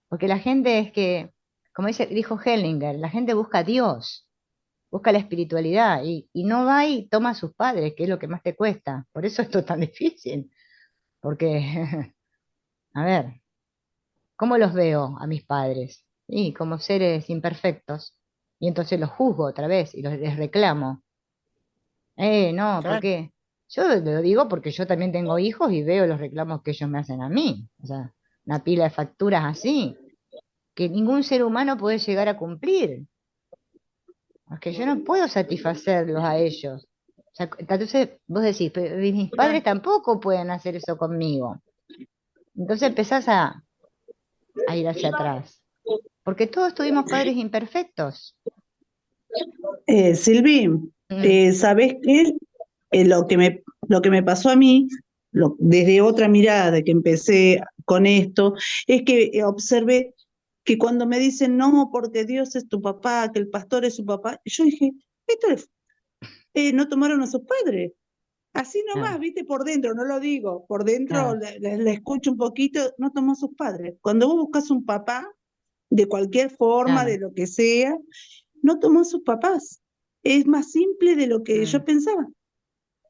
Porque la gente es que, como dijo Hellinger, la gente busca a Dios, busca la espiritualidad y no va y toma a sus padres, que es lo que más te cuesta. Por eso esto es tan difícil. Porque, a ver, ¿cómo los veo a mis padres? Y como seres imperfectos. Y entonces los juzgo otra vez y les reclamo. No, ¿por Claro, qué? Yo lo digo porque yo también tengo hijos y veo los reclamos que ellos me hacen a mí. O sea, una pila de facturas así, que ningún ser humano puede llegar a cumplir. Es que yo no puedo satisfacerlos a ellos. O sea, entonces vos decís, pero mis padres claro. tampoco pueden hacer eso conmigo. Entonces empezás a ir hacia atrás. Porque todos tuvimos padres imperfectos. Silvi, Mm, ¿sabés qué? Lo que me pasó a mí, desde otra mirada de que empecé con esto, es que observé que cuando me dicen no, porque Dios es tu papá, que el pastor es su papá, yo dije, no tomaron a sus padres. Así nomás, claro, viste, por dentro, no lo digo, por dentro claro, le escucho un poquito, no tomó a sus padres. Cuando vos buscas un papá, de cualquier forma, claro. de lo que sea, no tomó a sus papás. Es más simple de lo que yo Mm, pensaba.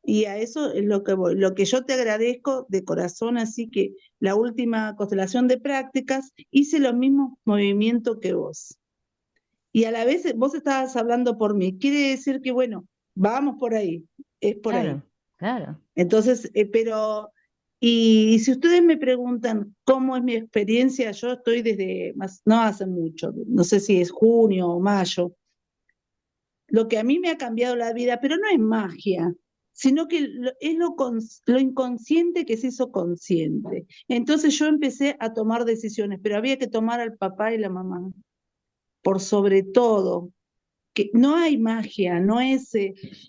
Y a eso es lo que voy. Lo que yo te agradezco de corazón, así que la última constelación de prácticas hice los mismos movimientos que vos. Y a la vez vos estabas hablando por mí. Quiere decir que, bueno, vamos por ahí, es por ahí. claro, claro. Entonces, y si ustedes me preguntan cómo es mi experiencia, yo estoy desde, no hace mucho, no sé si es junio o mayo, lo que a mí me ha cambiado la vida, pero no es magia, sino que es lo inconsciente que se hizo consciente. Entonces yo empecé a tomar decisiones, pero había que tomar al papá y la mamá, por sobre todo, que no hay magia, no es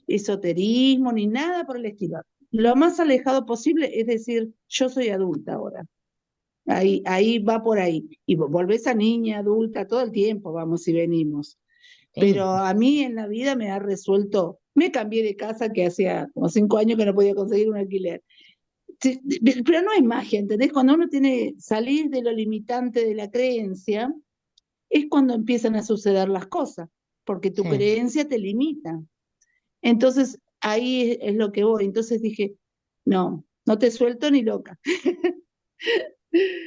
esoterismo ni nada por el estilo. Lo más alejado posible es decir, yo soy adulta ahora. Ahí va por ahí. Y volvés a niña, adulta, todo el tiempo vamos y venimos. Pero Sí, a mí en la vida me ha resuelto, me cambié de casa que hacía como 5 años que no podía conseguir un alquiler. Sí, pero no es magia, ¿entendés? Cuando uno tiene salir de lo limitante de la creencia, es cuando empiezan a suceder las cosas, porque tu sí, creencia te limita. Entonces, ahí es lo que voy. Entonces dije, no, no te suelto ni loca.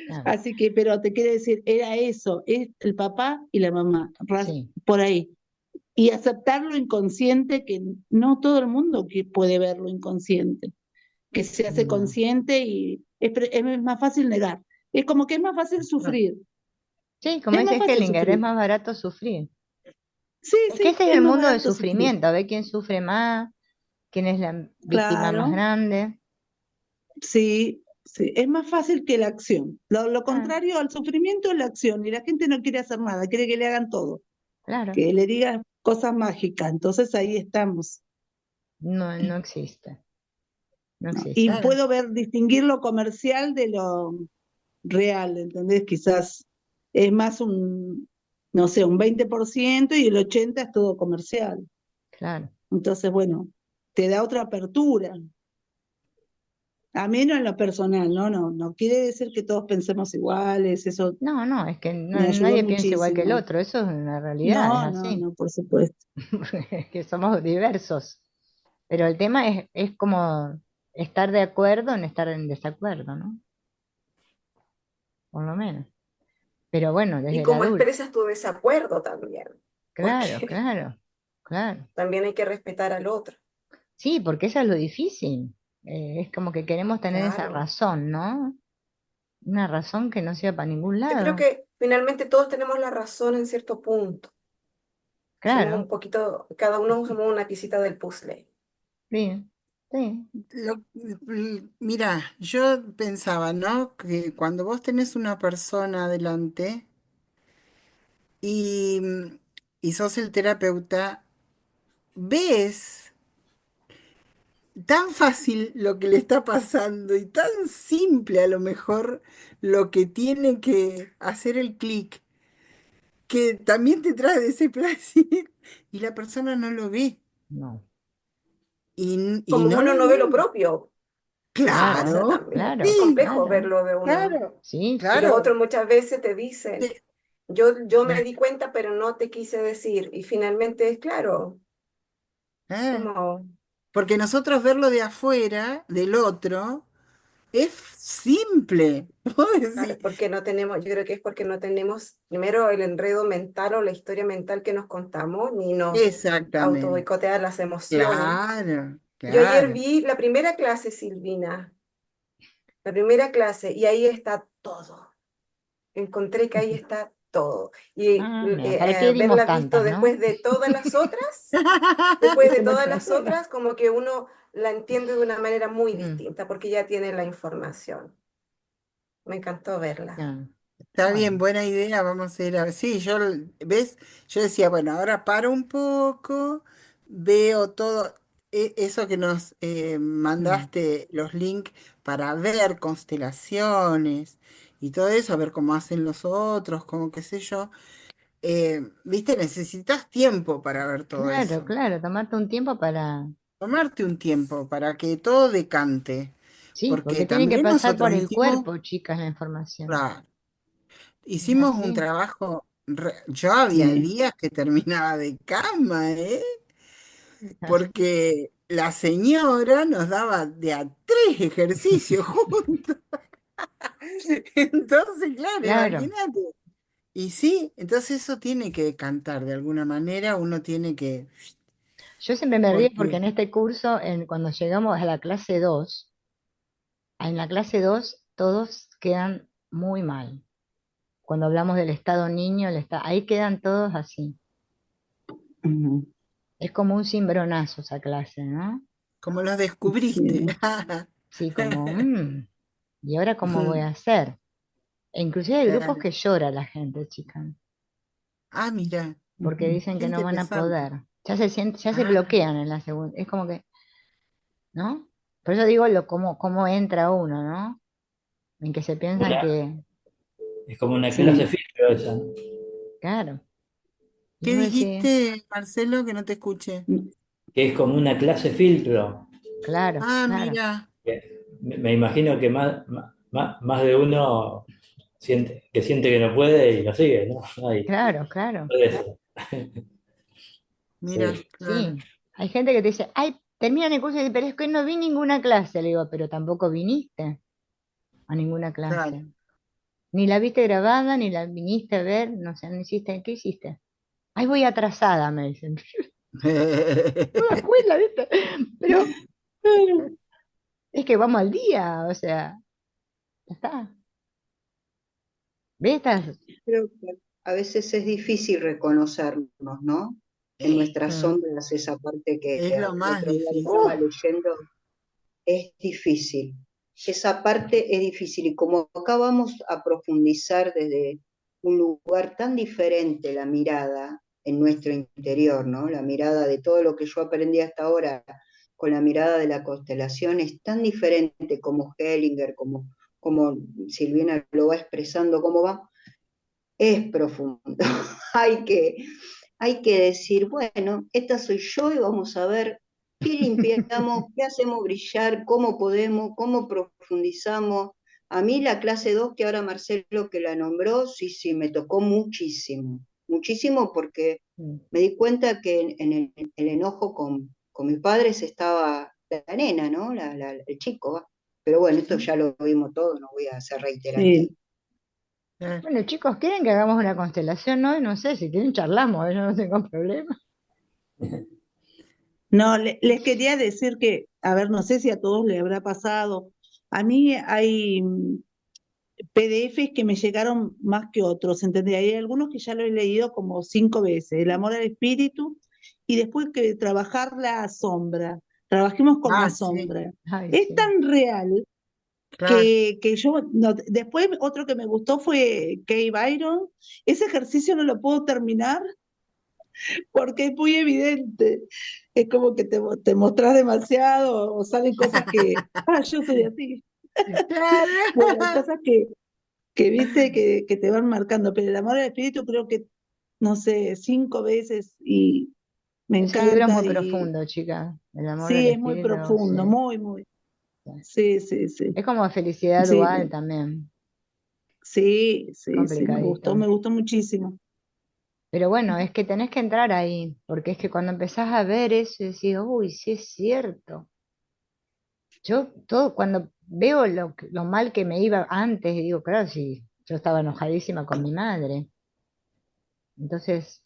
claro, Así que, pero te quiero decir, era eso, es el papá y la mamá, sí. por ahí. Y aceptar lo inconsciente, que no todo el mundo que puede ver lo inconsciente, que se hace No. consciente y es más fácil negar. Es como que es más fácil No. sufrir. Sí, como Es más dice fácil Hellinger, es sufrir. más barato sufrir. Sí, Es que sí, este es es el más mundo del barato sufrir. sufrimiento, a ver quién sufre más, quién es la víctima más Claro, grande. sí, sí. Es más fácil que la acción. Lo Ah, contrario al sufrimiento es la acción. Y la gente no quiere hacer nada, quiere que le hagan todo, claro, que le digan cosas mágicas. Entonces ahí estamos. no, no existe, no ¿No? Y existe. puedo distinguir lo comercial de lo real, ¿entendés? Quizás es más no sé, un 20% y el 80% es todo comercial. Claro. Entonces, bueno, te da otra apertura. A menos en lo personal, no quiere decir que todos pensemos iguales, eso No, no, es que me ayudó nadie piensa igual que el muchísimo. otro, eso es una realidad, es No, así, por supuesto. que somos diversos. Pero el tema es como estar de acuerdo en estar en desacuerdo, ¿no? Por lo menos. Pero bueno, Y desde el cómo adulto. expresas tu desacuerdo también, Claro, porque claro, claro. también hay que respetar al otro. Sí, porque eso es lo difícil. Es como que queremos tener esa Claro. razón, ¿no? Una razón que no sea para ningún Yo creo lado. que finalmente todos tenemos la razón en cierto punto. Somos un Claro, poquito, cada uno somos una piecita del puzzle. sí, sí, Mira, yo pensaba, ¿no? Que cuando vos tenés una persona adelante y, y sos el terapeuta, ves tan fácil lo que le está pasando y tan simple a lo mejor lo que tiene que hacer el clic, que también te trae ese placer y la persona no lo ve no, y Como no uno lo no ve lo entiende. propio. Claro, pasa Claro, también. claro, Es sí, complejo claro. verlo de uno. claro, Sí, Y sí. los claro. otros muchas veces te dicen, Sí, yo me sí, di cuenta, pero no te quise decir. Y finalmente es claro, eh. como, Porque nosotros verlo de afuera, del otro, es simple. Vos claro, decís, porque no tenemos, yo creo que es porque no tenemos primero el enredo mental o la historia mental que nos contamos, ni nos auto exactamente. boicotean las emociones. Claro, Yo ayer claro. vi la primera clase, Silvina, la primera clase, y ahí está todo. Encontré que ahí está todo. Y Ah, mira, ¿para qué dimos haberla visto tantas, no? después de Se me todas las pasó otras, como que uno la entiende de una manera muy Mm, distinta, porque ya tiene la información. Me encantó verla. ya. Está bien, Bueno, buena idea, vamos a ir a ver. Sí, ¿ves? Yo decía, bueno, ahora paro un poco, veo todo eso que nos mm, mandaste, los links para ver constelaciones y todo eso, a ver cómo hacen los otros, como qué sé yo. Viste, necesitas tiempo para ver todo claro, eso. claro, tomarte un tiempo para... Tomarte un tiempo para que todo decante, Sí, porque porque tiene que también pasar por nosotros el hicimos, cuerpo, chicas, la información. claro, Es hicimos un así. trabajo, yo había Sí. días que terminaba de cama, ¿eh? Porque la señora nos daba de a 3 ejercicios juntos. Entonces, claro, Claro. imagínate. Y sí, entonces eso tiene que cantar de alguna manera, uno tiene que, Yo siempre me río porque porque, en este curso, cuando llegamos a la clase 2, en la clase 2 todos quedan muy mal. Cuando hablamos del estado niño, ahí quedan todos así. Ujú. Es como un cimbronazo esa clase, ¿no? como los descubriste. Sí. Sí, como, ¿y ahora cómo voy a hacer? E inclusive hay grupos Claro. que llora la gente, chica, Ah, mira, porque Ujú. dicen qué que no van a interesante. poder. Ya se Ah, bloquean en la segunda. Es como que, ¿no? Por eso digo cómo entra uno, ¿no? En que se piensan Una, que, es como una clase Sí. filtro esa, ¿no? claro. Y ¿qué vos decís, dijiste, Marcelo, que no te escuché? Que es como una clase filtro. claro, Ah, claro, mira, Me imagino que más de uno siente que no puede y lo sigue, ¿no? Ay, claro, claro. puede ser. mira, Sí. claro, Sí. Hay gente que te dice, ay, terminan el curso y dice, pero es que no vi ninguna clase. Le digo, pero tampoco viniste a ninguna claro. clase. Ni la viste grabada, ni la viniste a ver, no sé, no hiciste, ¿qué hiciste? Ay, voy atrasada, me dicen. Una escuela, ¿viste? Pero es que vamos al día, o sea, ya está. ¿Ves? Creo que a veces es difícil reconocernos, ¿no? En nuestras Mm. sombras, esa parte que Es lo el más otro día le Uf, estaba difícil. leyendo, es difícil. Esa parte es difícil y como acá vamos a profundizar desde un lugar tan diferente la mirada en nuestro interior, ¿no? La mirada de todo lo que yo aprendí hasta ahora con la mirada de la constelación es tan diferente como Hellinger, como Silvina lo va expresando, cómo va, es profundo. hay, que, hay que decir, bueno, esta soy yo y vamos a ver qué limpiamos, qué hacemos brillar, cómo podemos, cómo profundizamos. A mí la clase 2 que ahora Marcelo que la nombró, sí, sí, me tocó muchísimo, muchísimo porque mm, me di cuenta que en el enojo con mis padres estaba la nena, ¿no? El chico, ¿va? Pero bueno, esto mm. ya lo vimos todo, no voy a ser reiterativa. Sí. Claro. Bueno, chicos, ¿quieren que hagamos una constelación hoy? No sé, si quieren charlamos, yo no tengo problema. No, les quería decir que, a ver, no sé si a todos les habrá pasado. A mí hay PDFs que me llegaron más que otros, ¿entendés? Hay algunos que ya lo he leído como 5 veces, El amor al espíritu, y después que trabajar la sombra, trabajemos con la Ah, sí, sombra. Ay, Es sí. tan real claro. que yo, no, después otro que me gustó fue Kay Byron, ese ejercicio no lo puedo terminar porque es muy evidente. Es como que te mostrás demasiado o salen cosas que, yo soy así. Bueno, hay Claro. cosas que viste que te van marcando, pero el amor al espíritu creo que, no sé, 5 veces y me Ese libro es encanta muy y profundo, chicas. El amor del sí, es muy espíritu, sí. profundo, muy, muy. Sí, sí, sí. Es como felicidad Sí, dual también, sí, sí, sí, complicadito. me gustó muchísimo. Pero bueno, es que tenés que entrar ahí, porque es que cuando empezás a ver eso y decís, uy, sí es cierto. Yo todo, cuando veo lo mal que me iba antes, digo, claro, sí, yo estaba enojadísima con mi madre. Entonces,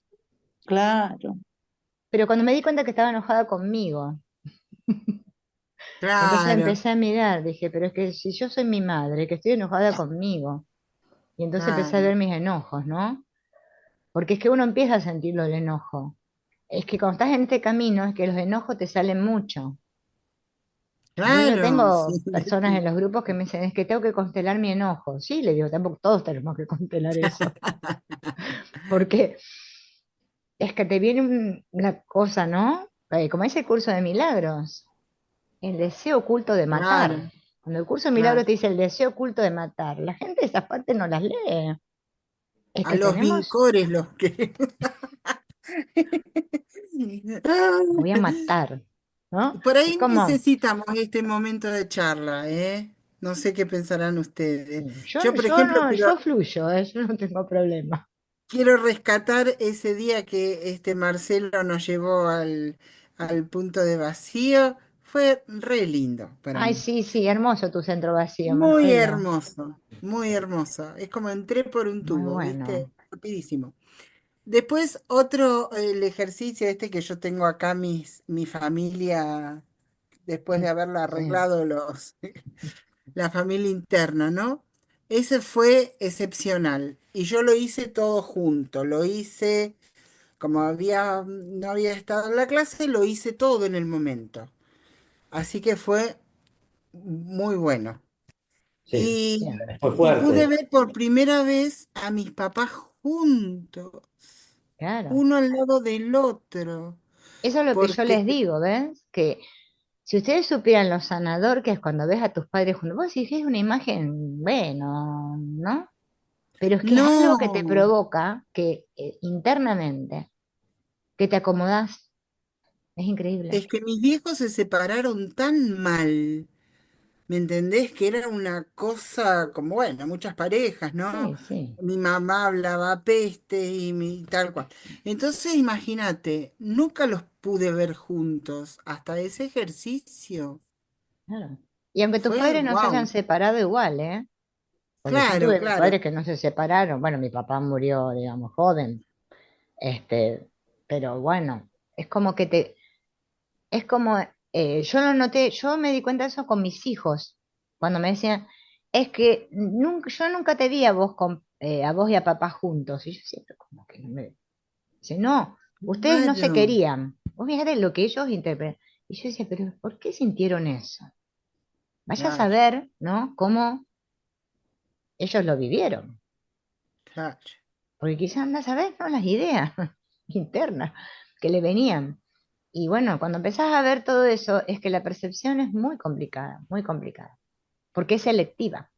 Claro, pero cuando me di cuenta que estaba enojada conmigo, entonces Claro, empecé a mirar, dije, pero es que si yo soy mi madre, que estoy enojada conmigo, y entonces empecé a ver claro, mis enojos, ¿no? Porque es que uno empieza a sentirlo el enojo. Es que cuando estás en este camino, es que los enojos te salen mucho. Yo claro, tengo sí, personas en los grupos que me dicen, es que tengo que constelar mi enojo. Sí, le digo, tampoco todos tenemos que constelar eso. Porque es que te viene una cosa, ¿no? Como ese curso de milagros, el deseo oculto de matar. claro, Cuando el curso de milagros claro. te dice el deseo oculto de matar, la gente esas partes no las lee. Es A que los tenemos, vincores los que... voy a matar, ¿no? Por Es ahí como, necesitamos este momento de charla, ¿eh? No sé qué pensarán ustedes. Yo, por yo ejemplo, no, yo fluyo, yo no tengo problema. quiero rescatar ese día que Marcelo nos llevó al punto de vacío. Fue re lindo para Ay, mí. sí, sí, hermoso tu centro vacío, Marcelo. Muy hermoso. Es como entré por un Muy tubo, ¿viste? bueno. Rapidísimo. Después, otro, el ejercicio este que yo tengo acá, mi familia, después de haberla Sí, arreglado la familia interna, ¿no? Ese fue excepcional. Y yo lo hice todo junto. Lo hice, como no había estado en la clase, lo hice todo en el momento. Así que fue muy bueno. Sí, bien, Y, fue y pude fuerte. ver por primera vez a mis papás juntos, claro. uno al lado del otro, Eso es lo que yo porque les digo, ¿ves? Que si ustedes supieran lo sanador que es cuando ves a tus padres juntos, vos decís, es una imagen, bueno, ¿no? Pero es que es algo que te no, provoca que internamente, que te acomodás, es increíble. es que mis viejos se separaron tan mal. ¿Me entendés? Que era una cosa como, bueno, muchas parejas, ¿no? Sí, sí, Mi mamá hablaba peste y tal cual. Entonces, imagínate, nunca los pude ver juntos hasta ese ejercicio. claro. Y aunque tus Fue padres no se hayan wow. separado igual, ¿eh? Porque yo Claro, tuve mis claro, padres que no se separaron, bueno, mi papá murió, digamos, joven, este, pero bueno, es como que es como, yo lo noté, yo me di cuenta de eso con mis hijos, cuando me decían, es que nunca, yo nunca te vi a vos a vos y a papá juntos, y yo siempre como que no me, dice, no, ustedes no se claro, querían, vos fíjate lo que ellos interpretan, y yo decía, pero ¿por qué sintieron eso? Vaya a claro, saber, ¿no? Cómo ellos lo vivieron, claro, porque quizás andas a ver, ¿no? Las ideas internas que le venían. Y bueno, cuando empezás a ver todo eso, es que la percepción es muy complicada, porque es selectiva,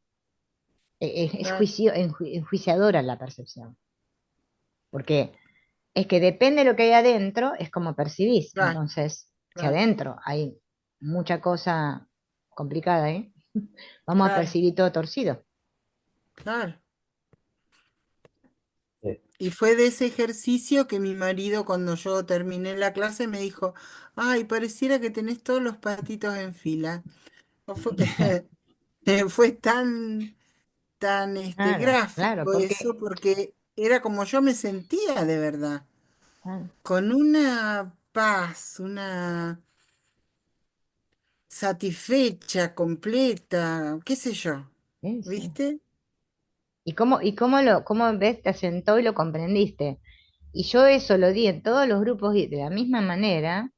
es claro, enjuiciadora la percepción, porque es que depende de lo que hay adentro, es como percibís. claro, Entonces, si claro, adentro hay mucha cosa complicada, ¿eh? Vamos a claro, percibir todo torcido. claro. Sí. Y fue de ese ejercicio que mi marido, cuando yo terminé la clase, me dijo, ay, pareciera que tenés todos los patitos en fila. Fue, fue tan Claro, claro, gráfico porque eso, porque era como yo me sentía de verdad, claro, con una paz, una satisfecha, completa, qué sé yo, sí, sí. ¿viste? Cómo ves, te asentó y lo comprendiste. Y yo eso lo di en todos los grupos y de la misma manera.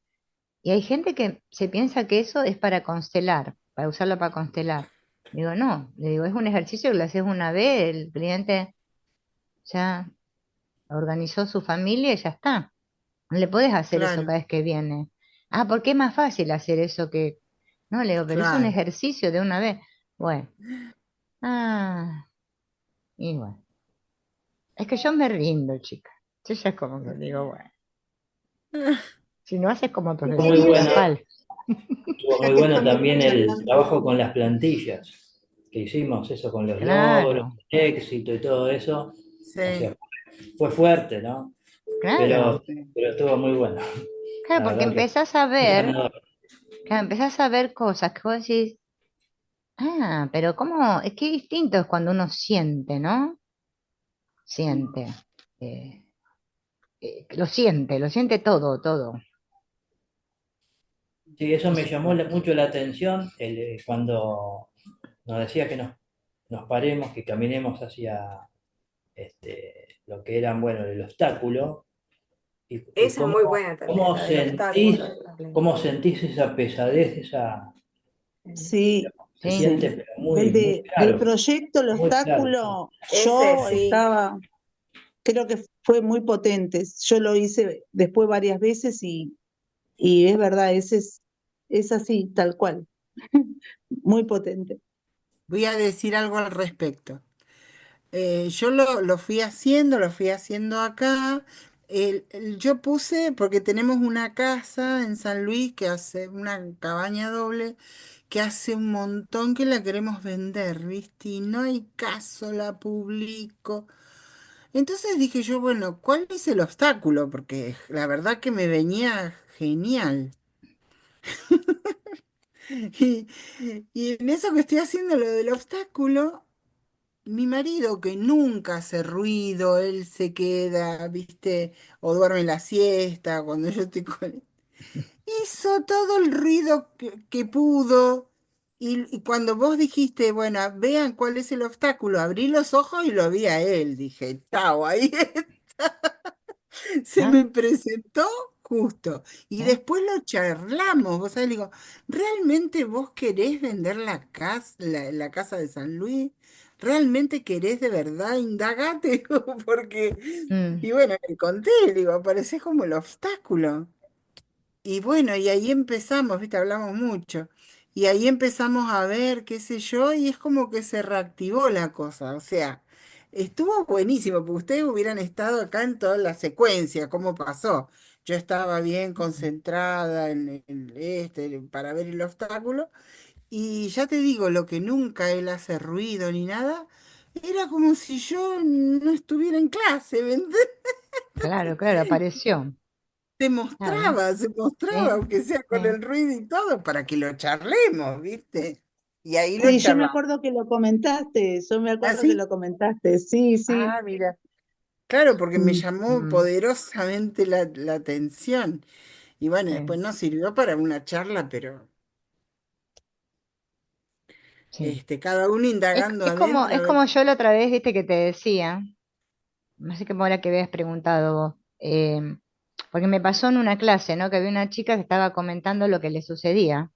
Y hay gente que se piensa que eso es para constelar, para usarlo para constelar. Digo, no, le digo, es un ejercicio que lo haces una vez, el cliente ya organizó su familia y ya está. No le podés hacer eso Claro, cada vez que viene. Ah, porque es más fácil hacer eso que... No, le digo, pero es un claro. ejercicio de una vez. Bueno, ah, y bueno. Es que yo me rindo, chica. Yo ya como que digo, bueno, si no haces como el Fue profesor muy bueno. Campal. Estuvo Ya muy que bueno estamos también el trabajo charlando, con las plantillas que hicimos, eso con los logros, Claro, el éxito y todo eso. O Sí, sea, fue fuerte, ¿no? claro, Pero, sí. pero estuvo muy bueno. claro, La porque verdad que empezás a muy ver, sanador. claro, empezás a ver cosas que vos decís, ah, pero cómo, es que distinto es cuando uno siente, ¿no? Siente, eh, lo siente todo, todo. Sí, eso me Eso llamó mucho la atención cuando nos decía que nos paremos, que caminemos hacia lo que eran, bueno, el obstáculo y Esa es muy buena también, la del obstáculo. cómo sentís esa pesadez, Sí, se sí, sí. siente pero muy, muy Del claro, proyecto, el muy claro. Sí. obstáculo, Ese yo sí. estaba, creo que fue muy potente. Yo lo hice después varias veces y es verdad, es así, tal cual. Muy potente. Voy a decir algo al respecto. Yo lo fui haciendo acá. Yo puse, porque tenemos una casa en San Luis que hace una cabaña doble, que hace un montón que la queremos vender, ¿viste? Y no hay caso, la publico. Entonces dije yo, bueno, ¿cuál es el obstáculo? Porque la verdad que me venía genial. Y, y en eso que estoy haciendo lo del obstáculo. Mi marido, que nunca hace ruido, él se queda, viste, o duerme la siesta cuando yo estoy con él. Hizo todo el ruido que pudo. Y cuando vos dijiste, bueno, vean cuál es el obstáculo, abrí los ojos y lo vi a él. Dije, chao, ahí se ¿no? me presentó justo. Y ¿Eh? después lo charlamos. Vos sabés, le digo, ¿realmente vos querés vender la casa de San Luis? ¿Realmente querés de verdad? Indagate, digo, porque. Mm, Y bueno, le conté, le digo, aparecés como el obstáculo. Y bueno, y ahí empezamos, ¿viste? Hablamos mucho. Y ahí empezamos a ver, qué sé yo, y es como que se reactivó la cosa. O sea, estuvo buenísimo, porque ustedes hubieran estado acá en toda la secuencia, cómo pasó. Yo estaba bien concentrada para ver el obstáculo. Y ya te digo, lo que nunca él hace ruido ni nada, era como si yo no estuviera en clase, ¿me entendés? claro, claro, apareció. Claro, Se mostraba, sí, aunque sea con sí, el ruido y todo, para que lo charlemos, ¿viste? Y ahí lo Sí, yo me charlamos. acuerdo que lo comentaste, yo me ¿Ah, acuerdo que sí? lo comentaste, sí, sí. Ah, mira. Claro, porque me Mm. llamó mm, poderosamente la atención. Y bueno, después sí, nos sirvió para una charla, pero sí. cada uno indagando adentro, Es a ver. como yo la otra vez, viste, que te decía, no sé qué ahora que habías preguntado vos, porque me pasó en una clase, ¿no? Que había una chica que estaba comentando lo que le sucedía.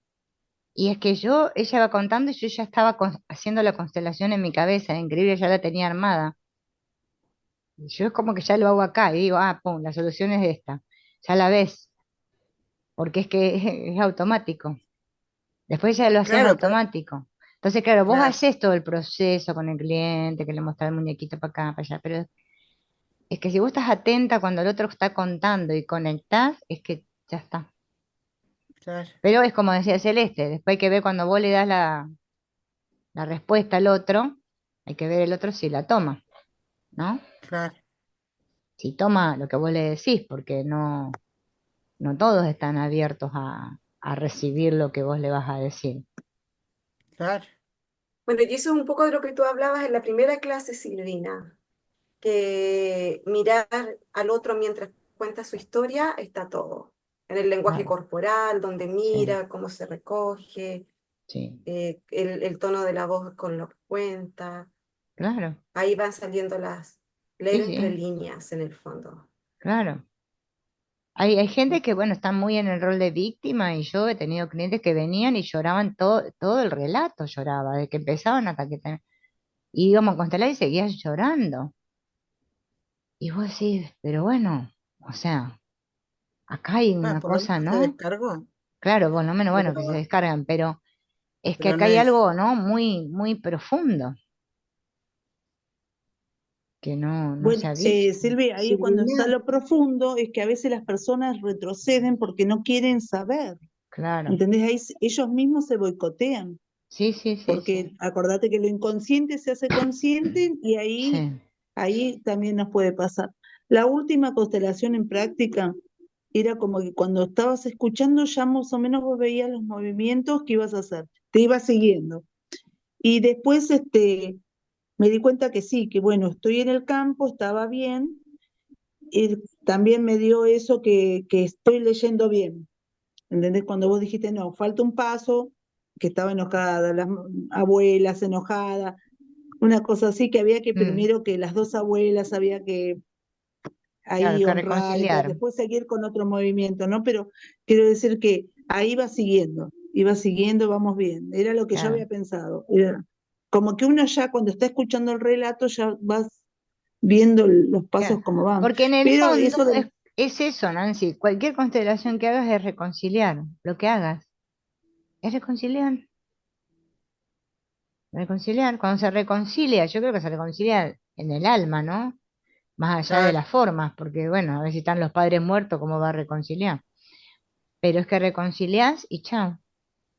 Y es que ella iba contando y yo ya estaba haciendo la constelación en mi cabeza, increíble, ya la tenía armada. Y yo es como que ya lo hago acá y digo, ah, pum, la solución es esta. Ya la ves, porque es que es automático. Después ya lo haces Claro, automático. Entonces, claro, vos claro, haces todo el proceso con el cliente, que le mostrás el muñequito para acá, para allá, pero es que si vos estás atenta cuando el otro está contando y conectás, es que ya está. claro, Pero es como decía Celeste, después hay que ver cuando vos le das la respuesta al otro, hay que ver el otro si la toma, ¿no? claro, Si toma lo que vos le decís, porque no todos están abiertos a recibir lo que vos le vas a decir. claro, Bueno, y eso es un poco de lo que tú hablabas en la primera clase, Silvina, que mirar al otro mientras cuenta su historia está todo. En el lenguaje Claro, corporal, donde sí, mira, cómo se recoge, sí, el tono de la voz con lo que cuenta. claro, Ahí van saliendo leer sí, entre sí, líneas en el fondo. claro. Hay gente que, bueno, está muy en el rol de víctima y yo he tenido clientes que venían y lloraban todo el relato, lloraba, de que empezaban hasta y íbamos a constelar y seguían llorando. Y vos decís, pero bueno, o sea, acá hay ah, una por lo cosa, menos se ¿no? descargó, Claro, por lo menos, bueno, que se pero, descargan, pero es que pero acá no hay es, algo, ¿no? Muy, muy profundo, que no Bueno, se ha dicho. Silvia, ahí cuando está Silvina, lo profundo es que a veces las personas retroceden porque no quieren saber. claro. ¿Entendés? Ahí ellos mismos se boicotean, Sí, sí, sí, porque sí, acordate que lo inconsciente se hace consciente y sí. ahí también nos puede pasar. La última constelación en práctica era como que cuando estabas escuchando ya más o menos vos veías los movimientos que ibas a hacer, te ibas siguiendo. Y después me di cuenta que sí, que bueno, estoy en el campo, estaba bien, y también me dio eso que estoy leyendo bien. ¿Entendés? Cuando vos dijiste, no, falta un paso, que estaba enojada, las abuelas enojadas, una cosa así, que había que Mm, primero que las dos abuelas había que claro, ahí que honrar y tal, reconciliar. después seguir con otro movimiento, ¿no? Pero quiero decir que ahí iba siguiendo, vamos bien. Era lo que yo Claro. había pensado. Era como que uno ya cuando está escuchando el relato ya vas viendo los pasos Claro. como van. Porque en el Pero fondo eso del... es eso, Nancy. Cualquier constelación que hagas es reconciliar. Lo que hagas es reconciliar. Reconciliar. Cuando se reconcilia, yo creo que se reconcilia en el alma, ¿no? Más allá de Claro. las formas, porque bueno, a ver si están los padres muertos, ¿cómo va a reconciliar? Pero es que reconciliás y chao,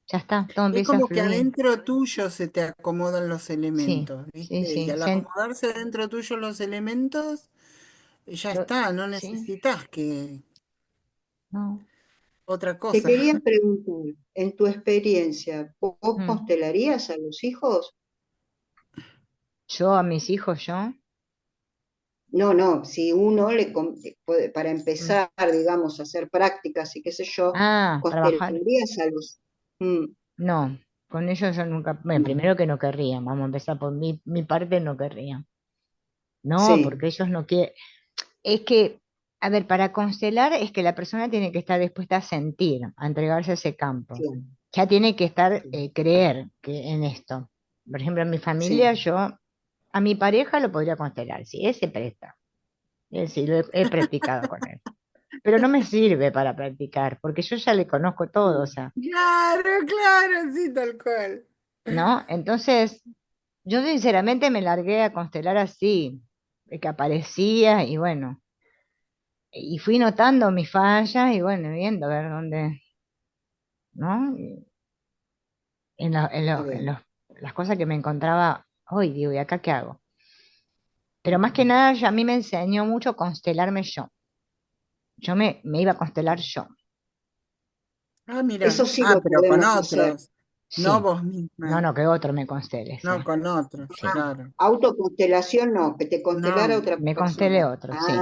ya está, todo Es empieza a como que fluir. adentro tuyo se te acomodan los Sí, elementos, sí, ¿viste? Y sí. al acomodarse adentro tuyo los elementos, ya Yo, está, no sí, necesitas que no. otra Te cosa. quería preguntar, en tu experiencia, ¿vos Mm. constelarías a los hijos? Yo a mis hijos, yo. No, no, si uno para Mm. empezar, digamos, a hacer prácticas y qué sé yo, Ah, trabajar. ¿constelarías a los... Mm, No, con ellos yo nunca, bueno, no, primero que no querrían, vamos a empezar por mi parte, no querrían. No, sí, porque ellos no quieren. Es que, a ver, para constelar es que la persona tiene que estar dispuesta a sentir, a entregarse a ese campo. claro, Ya tiene que estar, sí, creer en esto. Por ejemplo, en mi sí. familia, yo a mi pareja lo podría constelar, si ese presta. Sí, lo he practicado con él. Pero no me sirve para practicar, porque yo ya le conozco todo, o Mm. sea, Claro, claro, sí, tal cual. ¿no? Entonces, yo sinceramente me largué a constelar así, de que aparecía y bueno, y fui notando mis fallas y bueno, viendo a ver dónde, ¿no? Y Está bien. las cosas que me encontraba hoy, digo, ¿y acá qué hago? Pero más que nada, a mí me enseñó mucho constelarme yo. Me iba a constelar yo. Ah, mira. Eso sí Ah, lo pero con podemos hacer. otros, no Sí, vos no, misma, no, que otro me constele, no sí, con otros, sí. claro. Autoconstelación no, que te constelara No. otra Me constele persona. otro, Ah, sí,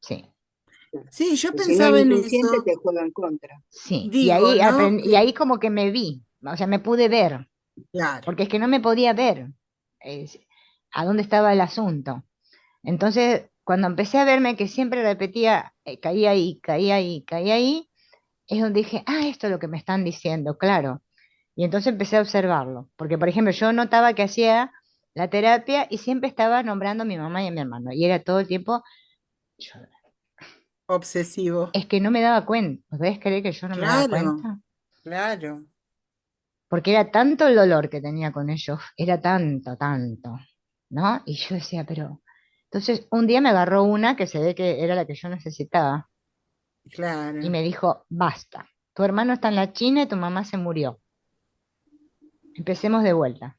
sí. claro. Sí, yo Pues si no, el pensaba en inconsciente eso, te juega en contra. Sí, y digo, ahí ¿no? aprendí, y ahí como que me vi, o sea, me pude ver, Claro, porque es que no me podía ver es- a dónde estaba el asunto. Entonces, cuando empecé a verme que siempre repetía, caía ahí, caía ahí, caía ahí, es donde dije, ah, esto es lo que me están diciendo, claro. Y entonces empecé a observarlo, porque por ejemplo, yo notaba que hacía la terapia y siempre estaba nombrando a mi mamá y a mi hermano, y era todo el tiempo, yo- obsesivo. es que no me daba cuenta, ¿podés creer que yo no me daba Claro, cuenta? claro, Porque era tanto el dolor que tenía con ellos, era tanto, tanto, ¿no? Y yo decía, pero... Entonces un día me agarró una que se ve que era la que yo necesitaba y claro. me dijo, basta, tu hermano está en la China y tu mamá se murió, empecemos de vuelta.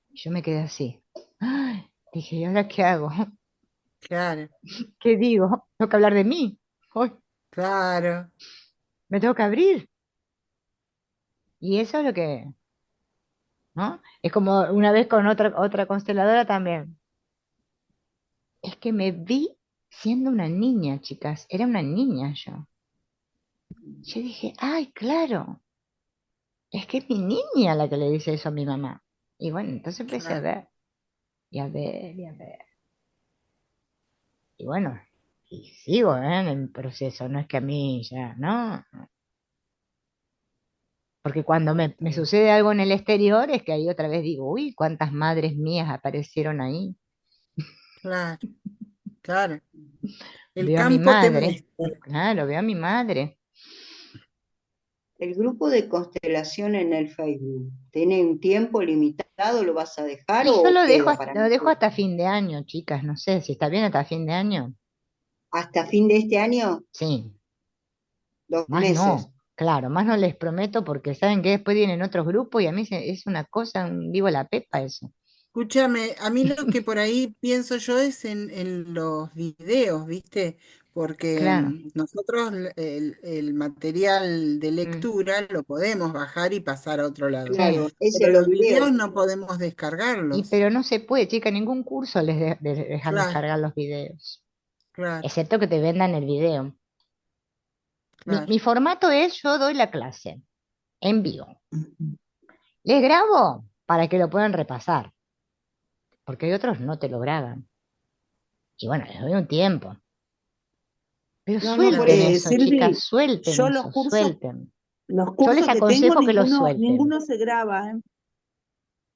Y yo me quedé así. Ay, dije, ¿y ahora qué hago? Claro, ¿Qué digo? Tengo que hablar de mí. Ay, claro, me tengo que abrir. Y eso es lo que, ¿no? Es como una vez con otra consteladora también. Es que me vi siendo una niña, chicas. Era una niña yo. Yo dije, ay, claro, es que es mi niña la que le dice eso a mi mamá. Y bueno, entonces empecé a claro. ver, y a ver, y a ver. Y bueno, y sigo, en el proceso, no es que a mí ya, ¿no? Porque cuando Está me bien. sucede algo en el exterior es que ahí otra vez digo, uy, cuántas madres mías aparecieron ahí. Claro, claro. El Veo a mi campo te madre, muestra. claro, veo a mi madre. El grupo de constelación en el Facebook, ¿tiene un tiempo limitado? ¿Lo vas a dejar Y yo o queda para lo dejo nosotros? hasta fin de año, chicas, no sé si está bien hasta fin de año. ¿Hasta fin de este año? Sí, ¿Dos más meses? no, claro, más no les prometo porque saben que después vienen otros grupos y a mí es una cosa, vivo la pepa eso. Escúchame, a mí lo que por ahí pienso yo es en los videos, ¿viste? Porque Claro. nosotros el material de Mm. lectura lo podemos bajar y pasar a otro lado, Sí. Claro, ese, pero los los videos. videos no podemos Y descargarlos. pero no se puede, chica, ningún curso dejan Claro, descargar los videos, claro, excepto que te vendan el video. Mi claro. formato es, yo doy la clase en vivo. Ujú. Les grabo para que lo puedan repasar, porque hay otros no te lo graban. Y bueno, les doy un tiempo. Pero No, no, por suelten Claro. eso. eso, chicas, Silvi, suelten yo eso, suelten. los Yo les cursos que tengo, aconsejo que lo ninguno, suelten. ninguno se graba, ¿eh?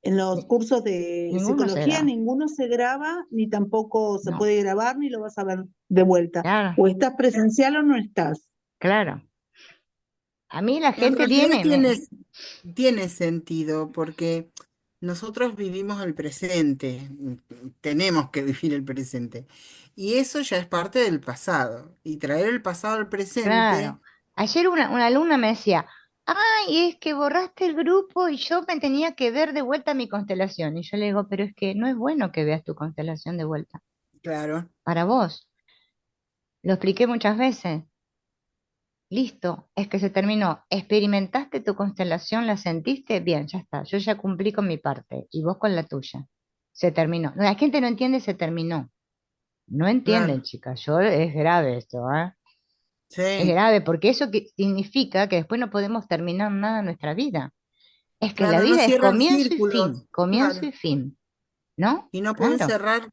En los Ni- cursos de Ninguno se psicología, graba. ninguno se graba, ni tampoco se No, puede grabar, ni lo vas a ver de vuelta. claro, O estás presencial o no estás. claro. A mí la En gente realidad viene, tiene sentido porque nosotros vivimos el presente, tenemos que vivir el presente. Y eso ya es parte del pasado. Y traer el pasado al presente, claro. Ayer una alumna me decía, ay, es que borraste el grupo y yo me tenía que ver de vuelta mi constelación. Y yo le digo, pero es que no es bueno que veas tu constelación de vuelta. claro, Para vos. Lo expliqué muchas veces. Listo, es que se terminó. Experimentaste tu constelación, la sentiste, bien, ya está. Yo ya cumplí con mi parte y vos con la tuya. Se terminó. No, la gente no entiende, se terminó. No entienden, claro. chicas. Yo es grave esto, ¿eh? Es Sí, grave porque eso significa que después no podemos terminar nada en nuestra vida. Es que la claro, no vida es cierran círculos, comienzo claro. y fin, ¿no? Y Claro,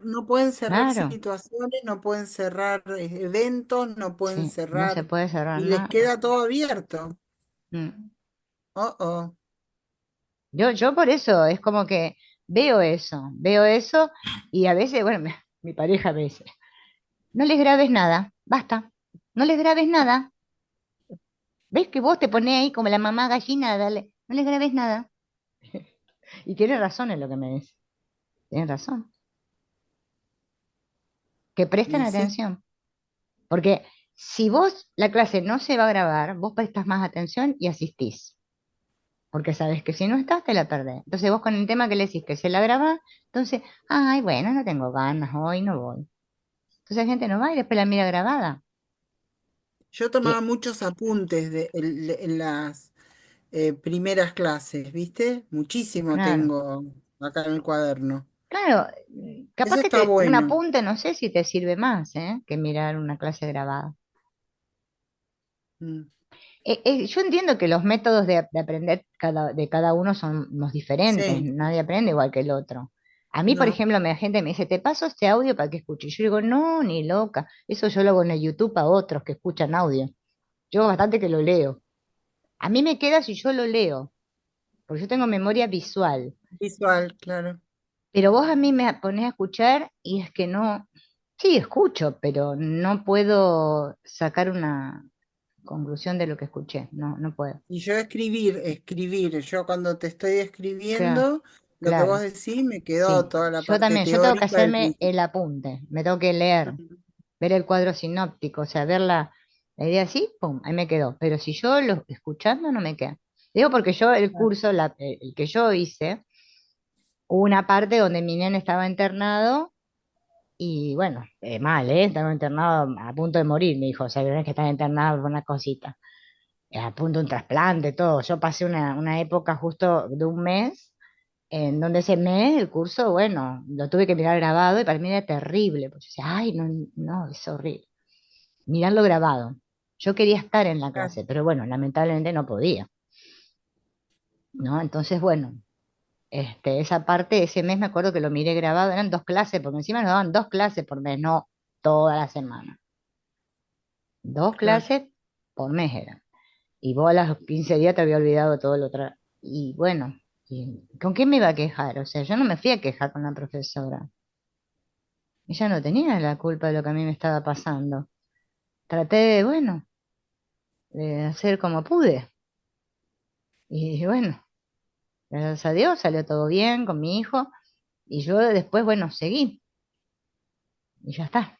no pueden cerrar claro. situaciones, no pueden cerrar eventos, no pueden Sí, no se cerrar, puede cerrar y les nada. queda todo abierto. Mm. Oh, oh. Yo por eso, es como que veo eso y a veces, bueno, mi pareja me dice, no les grabes nada, basta, no les grabes nada. ¿Ves que vos te ponés ahí como la mamá gallina, dale, no les grabes nada? Y tiene razón en lo que me dice, tiene razón, que presten Y sí, atención, porque si vos la clase no se va a grabar, vos prestas más atención y asistís, porque sabes que si no estás te la perdés. Entonces vos con el tema que le decís que se la graba, entonces, ay, bueno, no tengo ganas, hoy no voy. Entonces la gente no va y después la mira grabada. yo Y tomaba muchos apuntes en las primeras clases, ¿viste? Muchísimo claro, tengo acá en el cuaderno. claro, capaz Eso que está un bueno. apunte no sé si te sirve más, que mirar una clase grabada. Mm, Yo entiendo que los métodos de aprender de cada uno son los diferentes, sí, nadie aprende igual que el otro. A mí, por no, ejemplo, la gente me dice, te paso este audio para que escuches. Yo digo, no, ni loca. Eso yo lo hago en el YouTube a otros que escuchan audio. Yo bastante que lo leo. A mí me queda si yo lo leo, porque yo tengo memoria visual. visual, claro. Pero vos a mí me ponés a escuchar y es que no, sí, escucho, pero no puedo sacar una conclusión de lo que escuché. No, no puedo. Y yo escribir. Yo cuando te estoy Claro, escribiendo, lo que vos claro. decís, me quedó Sí, toda la yo parte también, yo tengo que teórica del hacerme principio. el apunte, me tengo que leer, ver el cuadro sinóptico, o sea, ver la idea así, pum, ahí me quedó. Pero si yo lo escuchando no me queda. Digo porque yo el curso, el que yo hice, hubo una parte donde mi nene estaba internado y bueno, mal, ¿eh? Estaba internado a punto de morir, me dijo, o sea, tenés que estar internado por una cosita. A punto de un trasplante, todo. Yo pasé una época justo de un mes en donde ese mes el curso, bueno, lo tuve que mirar grabado y para mí era terrible, porque yo decía, ay, no, no, es horrible. Mirarlo grabado. Yo quería estar en la Claro, clase, pero bueno, lamentablemente no podía, ¿no? Entonces, bueno, esa parte, ese mes me acuerdo que lo miré grabado, eran 2 clases, porque encima nos daban 2 clases por mes, no toda la semana. Dos claro. clases por mes eran. Y vos a los 15 días te había olvidado todo lo otro. Y bueno, ¿con qué me iba a quejar? O sea, yo no me fui a quejar con la profesora. Ella no tenía la culpa de lo que a mí me estaba pasando. Traté de, bueno, de hacer como pude. Y bueno, gracias a Dios salió todo bien con mi hijo. Y yo después, bueno, seguí. Y ya está.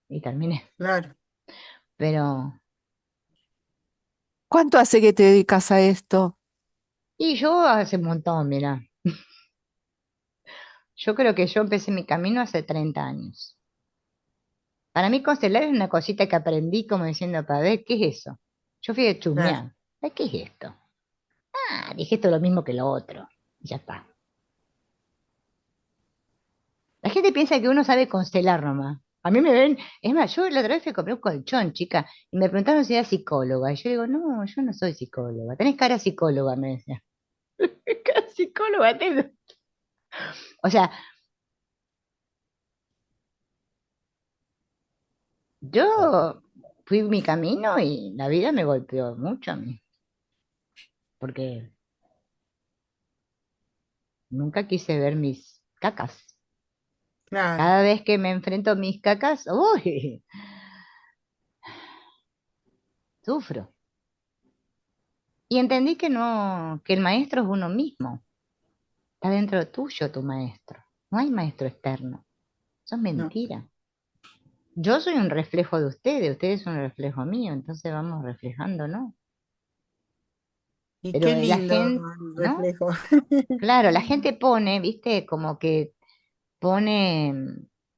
Y terminé. Claro. Pero ¿Cuánto hace que te dedicas a esto? Y yo hace un montón, mira. Yo creo que yo empecé mi camino hace 30 años. Para mí constelar es una cosita que aprendí como diciendo, para ver, ¿qué es eso? Yo fui a Claro, chusmear. Ay, ¿qué es esto? Ah, dije esto es lo mismo que lo otro. Y ya está. La gente piensa que uno sabe constelar nomás. A mí me ven, es más, yo la otra vez fui a comprar un colchón, chica, y me preguntaron si era psicóloga. Y yo digo, no, yo no soy psicóloga. Tenés cara de psicóloga, me decía. Cara de psicóloga tengo. O sea, yo fui mi camino y la vida me golpeó mucho a mí, porque nunca quise ver mis cacas. claro. Cada vez que me enfrento a mis cacas, uy, sufro. Y entendí que no, que el maestro es uno mismo. Está dentro tuyo tu maestro. No hay maestro externo. Eso es No. mentira. Yo soy un reflejo de ustedes son un reflejo mío, entonces vamos reflejando, ¿no? Y Pero qué la lindo gente, el ¿no? reflejo. Claro, la gente pone, viste, como que pone,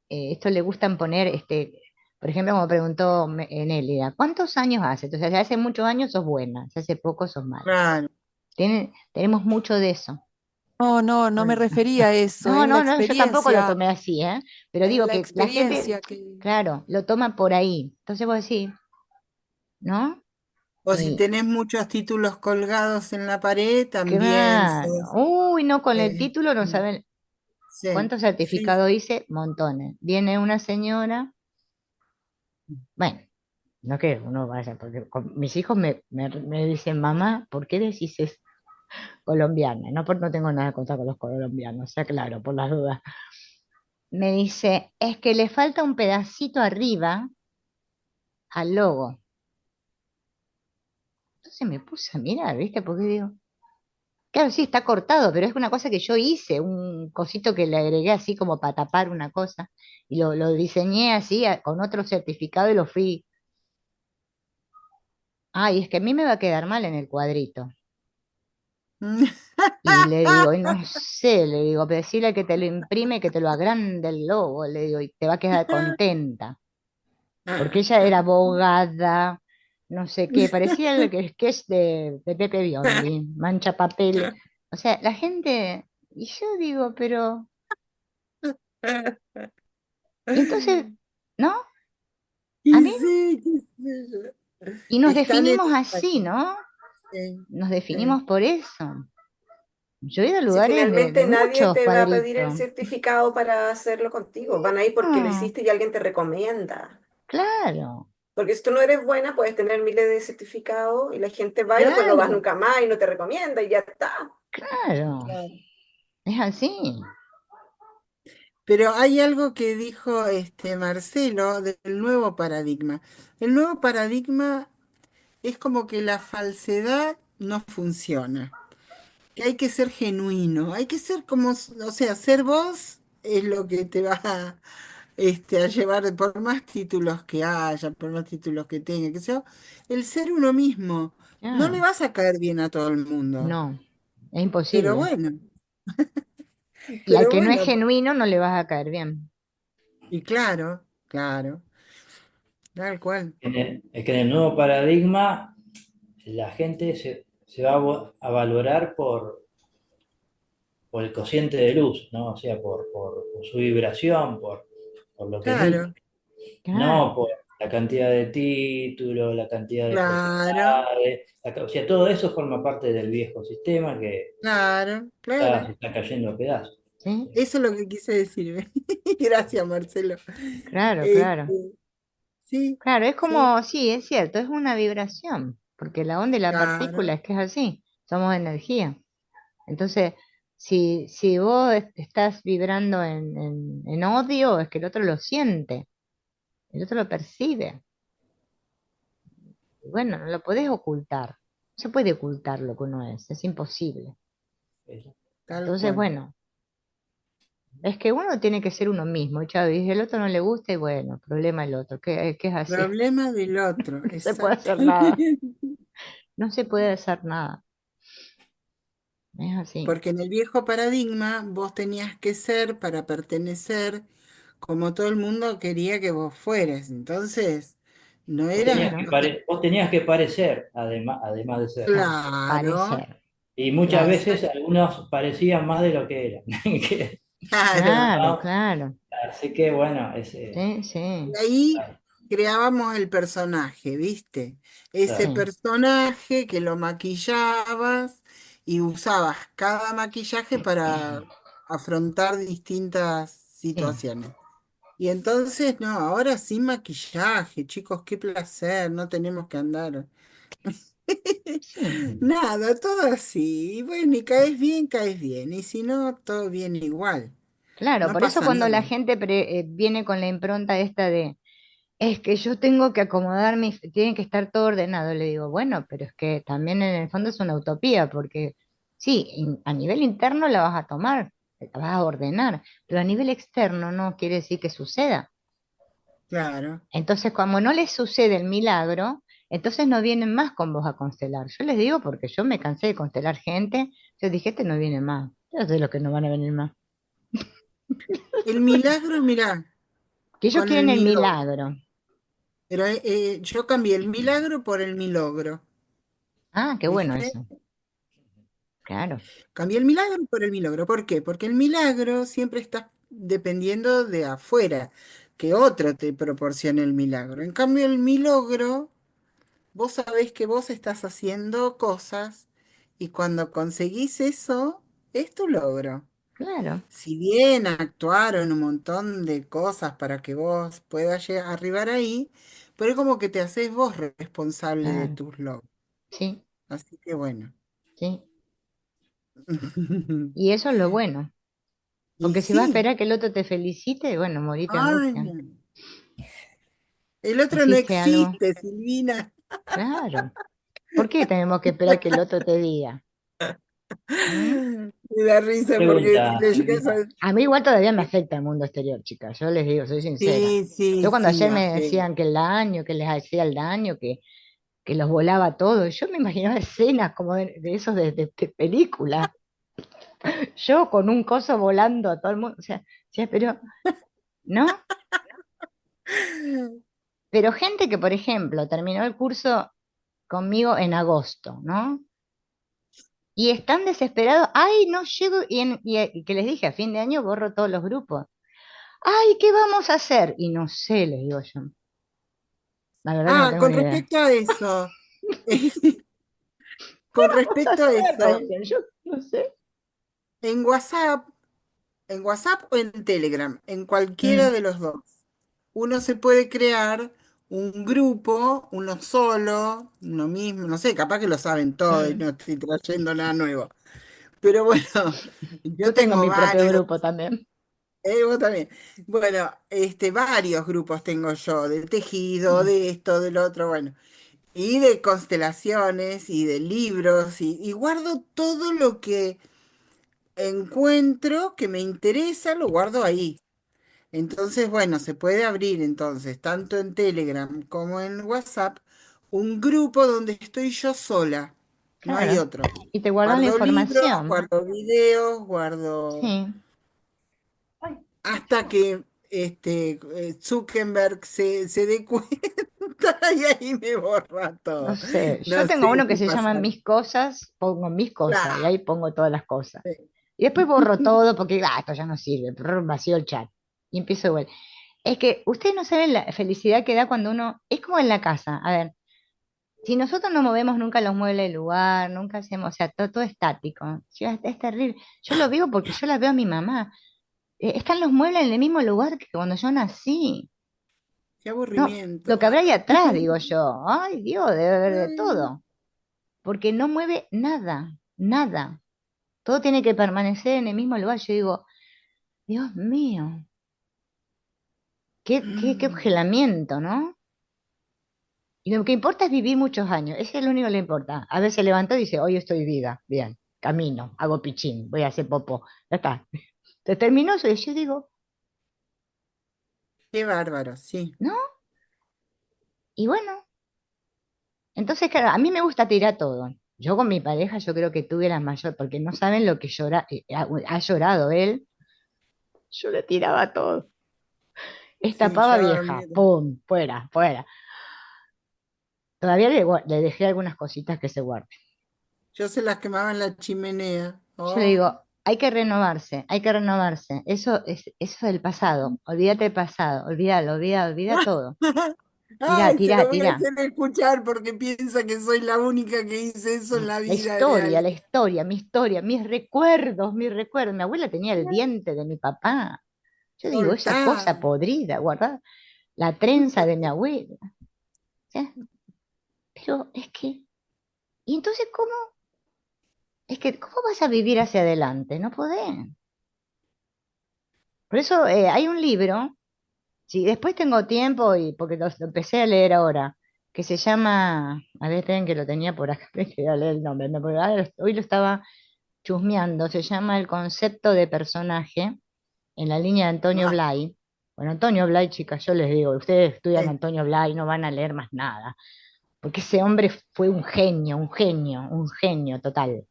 esto le gustan poner, por ejemplo, como preguntó Nélida, ¿cuántos años hace? Entonces, si hace muchos años sos buena, si hace poco sos mala. Claro, Tenemos mucho de eso. No, no, no me claro. refería a eso, No, no, no, yo tampoco lo tomé así, ¿eh? Pero es digo la que la gente, experiencia que... claro, lo toma por ahí. Entonces vos decís, ¿no? O si Y tenés muchos títulos colgados en la pared, también claro, sos. uy, no, con el título no Sí, saben sí, cuántos sí, certificados hice, montones. Viene una señora, bueno, no que uno vaya, porque mis hijos me dicen, mamá, ¿por qué decís es colombiana? No, no tengo nada contra con los colombianos, sea claro, por las dudas. Me dice, es que le falta un pedacito arriba al logo. Entonces me puse a mirar, ¿viste? Porque digo, claro, sí, está cortado, pero es una cosa que yo hice, un cosito que le agregué así como para tapar una cosa, y lo diseñé así con otro certificado y lo fui. Ay, es que a mí me va a quedar mal en el cuadrito. Y le digo, y no sé, le digo, pero decirle que te lo imprime, que te lo agrande el logo, le digo, y te va a quedar contenta. Porque ella era abogada, no sé qué, parecía el que es de Pepe Biondi, mancha papel. O sea, la gente, y yo digo, pero, y entonces, ¿no? A Y mí, sí, qué sé yo. y nos Están en definimos esa así, cosa. ¿no? Sí, Nos sí. definimos por eso. Yo he ido a Si lugares de finalmente nadie muchos te va a pedir el cuadritos. certificado para hacerlo contigo, van a ir porque lo Ah, hiciste y alguien te recomienda. claro, Porque si tú no eres buena, puedes tener miles de certificados y la gente va y después no vas claro, nunca más y no te recomienda y ya está. claro, Claro. es así. Pero hay algo que dijo Marcelo del nuevo paradigma. El nuevo paradigma es como que la falsedad no funciona, que hay que ser genuino, hay que ser como, o sea, ser vos es lo que te va a llevar, por más títulos que haya, por más títulos que tenga, que sea, el ser uno mismo. No le Claro, vas a caer bien a todo el mundo, no, es pero imposible. bueno, Y al pero que no es bueno, genuino no le vas a caer bien. y claro, claro, tal cual. Es que en el nuevo paradigma la gente se va a valorar por el cociente de luz, ¿no? O sea, por su vibración, por lo que emite, Claro, Claro, no por la cantidad de títulos, la cantidad de claro, propiedades, o sea, todo eso forma parte del viejo sistema que claro, ya claro. se está cayendo a pedazos. sí, Eso es lo que quise decir. Gracias, Marcelo. claro, claro. Este, sí, Claro, es sí, como, sí, es cierto, es una vibración, porque la onda y la partícula claro, es que es así, somos energía. Entonces, si vos estás vibrando en odio, es que el otro lo siente, el otro lo percibe. Y bueno, no lo podés ocultar, no se puede ocultar lo que uno es imposible. tal Entonces, cual. bueno, es que uno tiene que ser uno mismo, y Chávez, y el otro no le gusta, y bueno, problema el otro, que es así, Problema del otro, no se puede hacer nada. exactamente. no se puede hacer nada. Es así. Porque en el viejo paradigma vos tenías que ser para pertenecer como todo el mundo quería que vos fueras. Entonces, no era, Claro, Vos tenías que parecer, además de ser. claro, claro, parecer. Y muchas Claro, veces algunos parecían más de lo que eran. claro. claro, ¿No? claro. Así que bueno, Sí, Y sí, ahí creábamos el personaje, ¿viste? Ese claro, sí, personaje que lo maquillabas y usabas cada maquillaje para afrontar distintas sí, situaciones. Y entonces, no, ahora sin maquillaje, chicos, qué placer, no tenemos que andar. sí. Nada, todo así. Y bueno, y caes bien. Y si no, todo bien igual. Claro, No por eso pasa cuando la nada. gente viene con la impronta esta de, es que yo tengo que acomodarme, tiene que estar todo ordenado, le digo, bueno, pero es que también en el fondo es una utopía, porque sí, a nivel interno la vas a tomar, la vas a ordenar, pero a nivel externo no quiere decir que suceda. Claro. Entonces, como no les sucede el milagro, entonces no vienen más con vos a constelar. Yo les digo porque yo me cansé de constelar gente, yo dije, este no viene más, yo sé los que no van a venir más. El milagro, mirá, Que ellos con el quieren el milagro. milagro. Pero yo cambié el milagro por el milogro, Ah, qué bueno ¿viste? eso. Claro, Cambié el milagro por el milogro. ¿Por qué? Porque el milagro siempre está dependiendo de afuera, que otro te proporcione el milagro. En cambio, el milogro, vos sabés que vos estás haciendo cosas y cuando conseguís eso, es tu logro. claro, Si bien actuaron un montón de cosas para que vos puedas arribar ahí, pero es como que te haces vos responsable de claro. tus logros. Sí, Así que bueno. sí. Y eso es lo bueno. Y Porque si vas a sí, esperar que el otro te felicite, bueno, morite de ay, angustia. no. El otro no ¿Hiciste algo? existe, Silvina. Claro. ¿Por qué tenemos que esperar que el otro te diga? ¿Mm? Me da risa porque si pregunta, le llegas Silvina. a... A mí igual todavía me afecta el mundo exterior, chicas. Yo les digo, soy sincera. Sí, Yo sí, cuando sí, ayer a me fe. decían que el daño, que les hacía el daño, que los volaba todo, yo me imaginaba escenas como de esos de película. Yo con un coso volando a todo el mundo. O sea, sí, pero, ¿no? Pero gente que, por ejemplo, terminó el curso conmigo en agosto, ¿no? Y están desesperados, ay, no llego, y que les dije, a fin de año borro todos los grupos. Ay, ¿qué vamos a hacer? Y no sé, les digo yo. La verdad que no Ah, tengo con ni idea. respecto a eso, con Vamos a respecto a hacer, me eso, dicen, yo no sé. en WhatsApp, en WhatsApp o en Telegram, en cualquiera Mm, de los dos, uno se puede crear un grupo, uno solo, uno mismo, no sé, capaz que lo saben todo y mm. no estoy trayendo nada nuevo. Pero bueno, yo Yo tengo tengo mi propio varios, grupo también. vos también. Bueno, varios grupos tengo yo, de tejido, Mm, de esto, del otro, bueno, y de constelaciones y de libros, y guardo todo lo que encuentro que me interesa, lo guardo ahí. Entonces, bueno, se puede abrir entonces, tanto en Telegram como en WhatsApp, un grupo donde estoy yo sola, no hay claro. otro. Y te guardan la Guardo libros, información. guardo videos, guardo Sí, hasta que Zuckerberg se dé cuenta y ahí me borra no todo. sé. Yo No tengo sé uno que qué se llama pasa. Mis Cosas, pongo mis cosas y Claro. ahí pongo todas las cosas. Y después borro todo porque, esto ya no sirve, vacío el chat. Y empiezo igual. Es que ustedes no saben la felicidad que da cuando uno, es como en la casa. A ver, si nosotros no movemos nunca los muebles del lugar, nunca hacemos, o sea, todo estático. Sí, es terrible. Yo lo vivo porque yo la veo a mi mamá. Están los muebles en el mismo lugar que cuando yo nací. Qué No, aburrimiento. lo que habrá ahí atrás, digo yo. Ay, Dios, debe haber de Ay, todo. Porque no mueve nada, nada. Todo tiene que permanecer en el mismo lugar. Yo digo, Dios mío, qué objelamiento, ¿no? Y lo que importa es vivir muchos años. Ese es lo único que le importa. A veces se levantó y dice, hoy estoy viva. Bien, camino, hago pichín, voy a hacer popó. Ya está. Se terminó eso y yo digo, qué bárbaro, sí. ¿no? Y bueno, Entonces, claro, a mí me gusta tirar todo. Yo con mi pareja, yo creo que tuve la mayor, porque no saben lo que ha llorado él. Yo le tiraba todo. Esta Sí, pava yo a vieja, mí también. ¡pum! Fuera, fuera. Todavía le dejé algunas cositas que se guarden. Yo se las quemaba en la chimenea. Yo le Oh. digo, hay que renovarse, hay que renovarse. Eso es del pasado. Olvídate del pasado, olvídalo, olvida todo. Tira, Ay, se tira, lo voy a tira. hacer escuchar porque piensa que soy la única que hice eso en la vida La real. historia, mi historia, mis recuerdos, mis recuerdos. Mi abuela tenía el diente de mi papá. Yo digo, esa Soltá. cosa podrida, guardada, la trenza de mi abuela. ¿Sí? Pero es que, ¿y entonces cómo? Es que, ¿cómo vas a vivir hacia adelante? No podés. Por eso hay un libro, si después tengo tiempo, y porque lo empecé a leer ahora, que se llama, a ver, esperen que lo tenía por acá, me quería leer el nombre, porque hoy lo estaba chusmeando, se llama El concepto de personaje, en la línea de Antonio Ah, Blay. Bueno, Antonio Blay, chicas, yo les digo, ustedes estudian sí, Antonio Blay, no van a leer más nada, porque ese hombre fue un genio, un genio, un genio total.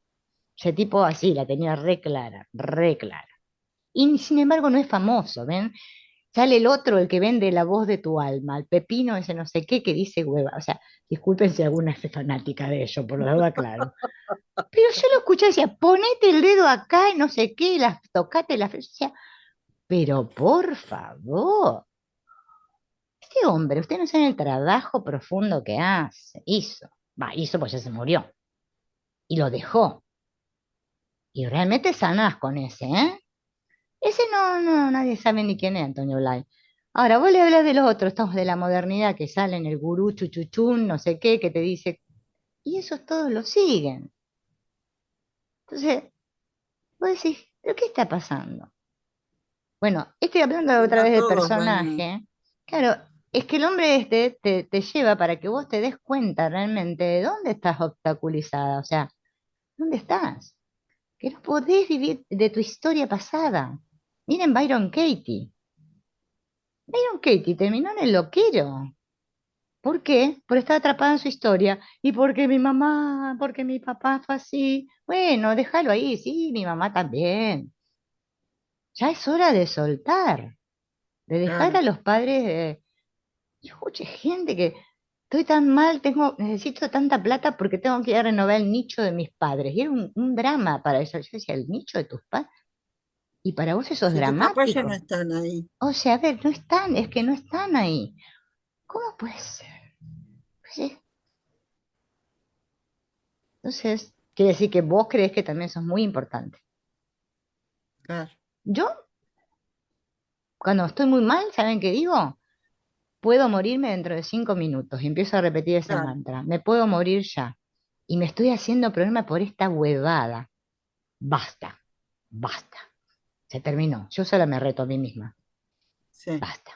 Ese tipo así, la tenía re clara, re clara. Y sin embargo no es famoso, ¿ven? Sale el otro, el que vende la voz de tu alma, el pepino ese no sé qué, que dice hueva. O sea, disculpen si alguna es fanática de ello, por la duda, claro. Pero yo lo escuché y decía, ponete el dedo acá y no sé qué, y tocate la frente. Decía, pero por favor, este hombre, usted no sabe el trabajo profundo que hizo pues ya se murió, y lo dejó. Y realmente sanás con ese, ¿eh? Ese nadie sabe ni quién es Antonio Blay. Ahora, vos le hablas de los otros, estamos de la modernidad que salen, el gurú chuchuchún, no sé qué, que te dice, y esos todos lo siguen. Entonces, vos decís, ¿pero qué está pasando? Bueno, estoy hablando que otra no vez de todos van a. personaje. Claro, es que el hombre este te lleva para que vos te des cuenta realmente de dónde estás obstaculizada, o sea, ¿dónde estás? Que no podés vivir de tu historia pasada. Miren Byron Katie. Byron Katie terminó en el loquero. ¿Por qué? Por estar atrapada en su historia. Y porque mi mamá, porque mi papá fue así. Bueno, déjalo ahí, sí, mi mamá también. Ya es hora de soltar, de dejar Claro. a los padres. Yo escuché gente que estoy tan mal, necesito tanta plata porque tengo que ir a renovar el nicho de mis padres. Y era un drama para eso. Yo decía, el nicho de tus padres. Y para vos eso es Si tus papás ya no dramático. están ahí. O sea, a ver, no están, es que no están ahí. ¿Cómo puede ser? Pues entonces, quiere decir que vos crees que también sos muy importante. Claro, Yo, cuando estoy muy mal, ¿saben qué digo? Puedo morirme dentro de 5 minutos. Y empiezo a repetir ese claro. mantra. Me puedo morir ya. Y me estoy haciendo problema por esta huevada. Basta, basta. Se terminó. Yo sola me reto a mí misma. Sí, Basta.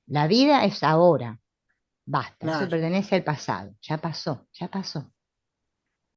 La vida es ahora. Basta. Eso claro. pertenece al pasado. Ya pasó, ya pasó.